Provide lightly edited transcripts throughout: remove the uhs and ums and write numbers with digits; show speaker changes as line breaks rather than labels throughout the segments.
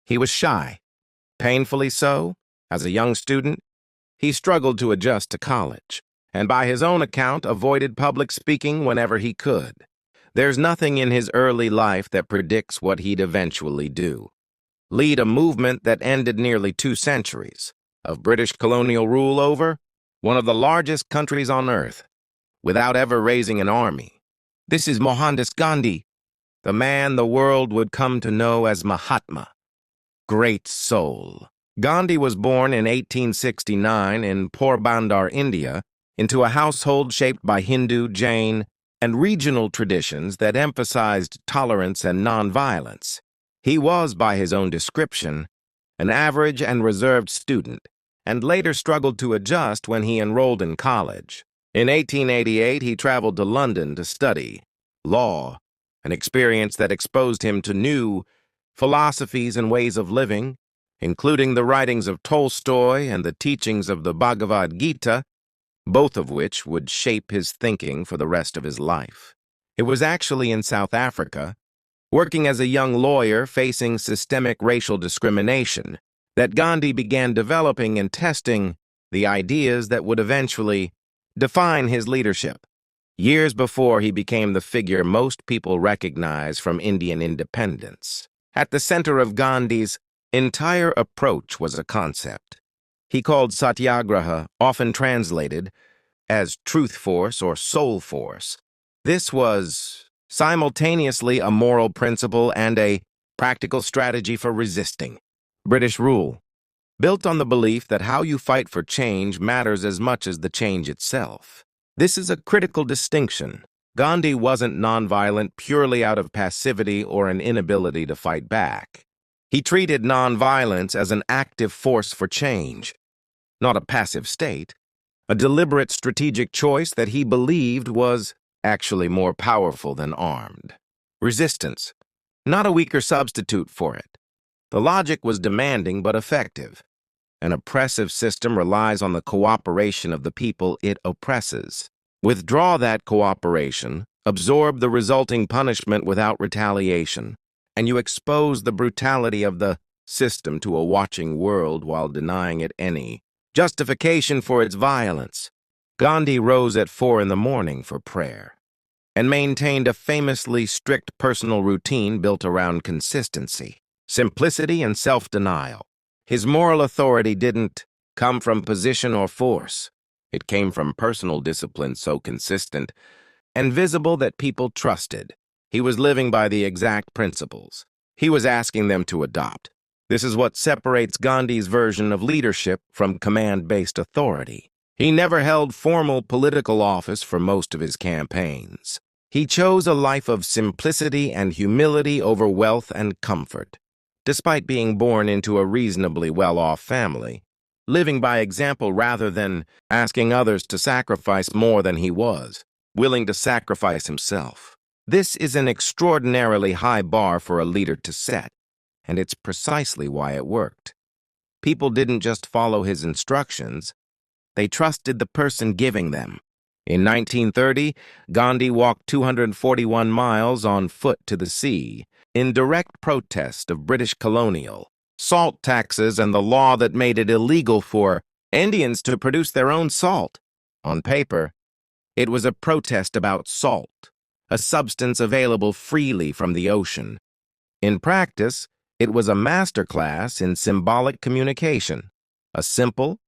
He was shy, painfully so. As a young student, he struggled to adjust to college, and by his own account, avoided public speaking whenever he could. There's nothing in his early life that predicts what he'd eventually do. Lead a movement that ended nearly 2 centuries of British colonial rule over one of the largest countries on earth, without ever raising an army. This is Mohandas Gandhi, the man the world would come to know as Mahatma. Great soul. Gandhi was born in 1869 in Porbandar, India, into a household shaped by Hindu, Jain, and regional traditions that emphasized tolerance and nonviolence. He was, by his own description, an average and reserved student, and later struggled to adjust when he enrolled in college. In 1888, he traveled to London to study law, an experience that exposed him to new philosophies and ways of living, including the writings of Tolstoy and the teachings of the Bhagavad Gita, both of which would shape his thinking for the rest of his life. It was actually in South Africa, working as a young lawyer facing systemic racial discrimination, that Gandhi began developing and testing the ideas that would eventually define his leadership. Years before he became the figure most people recognize from Indian independence. At the center of Gandhi's entire approach was a concept he called satyagraha, often translated as truth force or soul force. This was simultaneously a moral principle and a practical strategy for resisting British rule, built on the belief that how you fight for change matters as much as the change itself. This is a critical distinction. Gandhi wasn't nonviolent purely out of passivity or an inability to fight back. He treated nonviolence as an active force for change, not a passive state, a deliberate strategic choice that he believed was actually more powerful than armed. Resistance, not a weaker substitute for it. The logic was demanding but effective. An oppressive system relies on the cooperation of the people it oppresses. Withdraw that cooperation, absorb the resulting punishment without retaliation, and you expose the brutality of the system to a watching world while denying it any justification for its violence. Gandhi rose at 4 a.m. for prayer and maintained a famously strict personal routine built around consistency, simplicity, and self-denial. His moral authority didn't come from position or force. It came from personal discipline so consistent and visible that people trusted. He was living by the exact principles he was asking them to adopt. This is what separates Gandhi's version of leadership from command-based authority. He never held formal political office for most of his campaigns. He chose a life of simplicity and humility over wealth and comfort. Despite being born into a reasonably well-off family, living by example rather than asking others to sacrifice more than he was willing to sacrifice himself. This is an extraordinarily high bar for a leader to set, and it's precisely why it worked. People didn't just follow his instructions, they trusted the person giving them. In 1930, Gandhi walked 241 miles on foot to the sea in direct protest of British colonial salt taxes and the law that made it illegal for Indians to produce their own salt. On paper, it was a protest about salt, a substance available freely from the ocean. In practice, it was a masterclass in symbolic communication, a simple,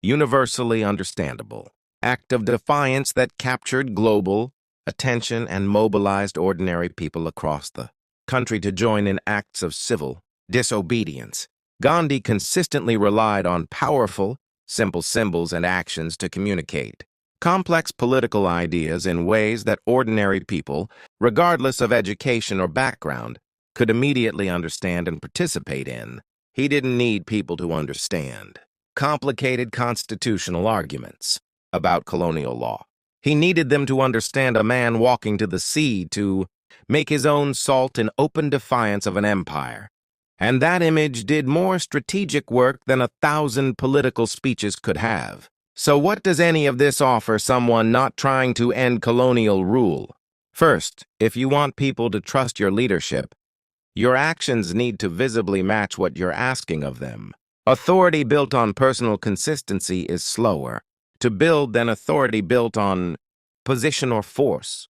universally understandable act of defiance that captured global attention and mobilized ordinary people across the country to join in acts of civil disobedience. Gandhi consistently relied on powerful, simple symbols and actions to communicate complex political ideas in ways that ordinary people, regardless of education or background, could immediately understand and participate in. He didn't need people to understand complicated constitutional arguments about colonial law. He needed them to understand a man walking to the sea to make his own salt in open defiance of an empire. And that image did more strategic work than 1,000 political speeches could have. So what does any of this offer someone not trying to end colonial rule? First, if you want people to trust your leadership, Your actions need to visibly match what you're asking of them. Authority built on personal consistency is slower to build than authority built on position or force,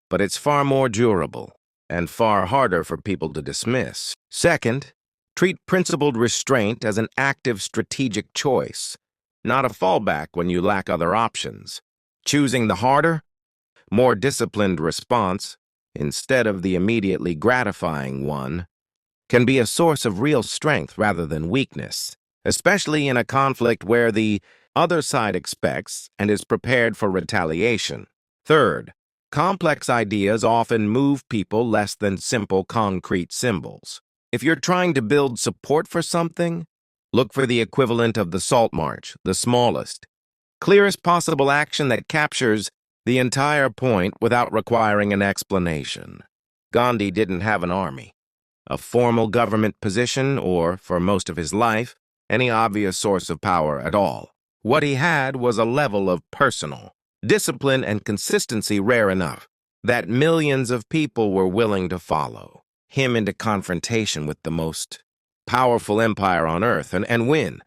but it's far more durable and far harder for people to dismiss. Second, treat principled restraint as an active strategic choice, not a fallback when you lack other options. Choosing the harder, more disciplined response instead of the immediately gratifying one can be a source of real strength rather than weakness, especially in a conflict where the other side expects and is prepared for retaliation. Third, complex ideas often move people less than simple concrete symbols. If you're trying to build support for something, look for the equivalent of the salt march, the smallest, clearest possible action that captures the entire point without requiring an explanation. Gandhi didn't have an army, a formal government position, or, for most of his life, any obvious source of power at all. What he had was a level of personal discipline and consistency rare enough that millions of people were willing to follow him into confrontation with the most powerful empire on earth and win.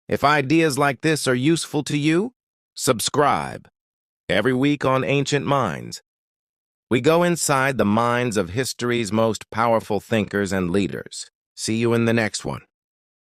If ideas like this are useful to you, subscribe. Every week on Ancient Minds, we go inside the minds of history's most powerful thinkers and leaders. See you in the next one.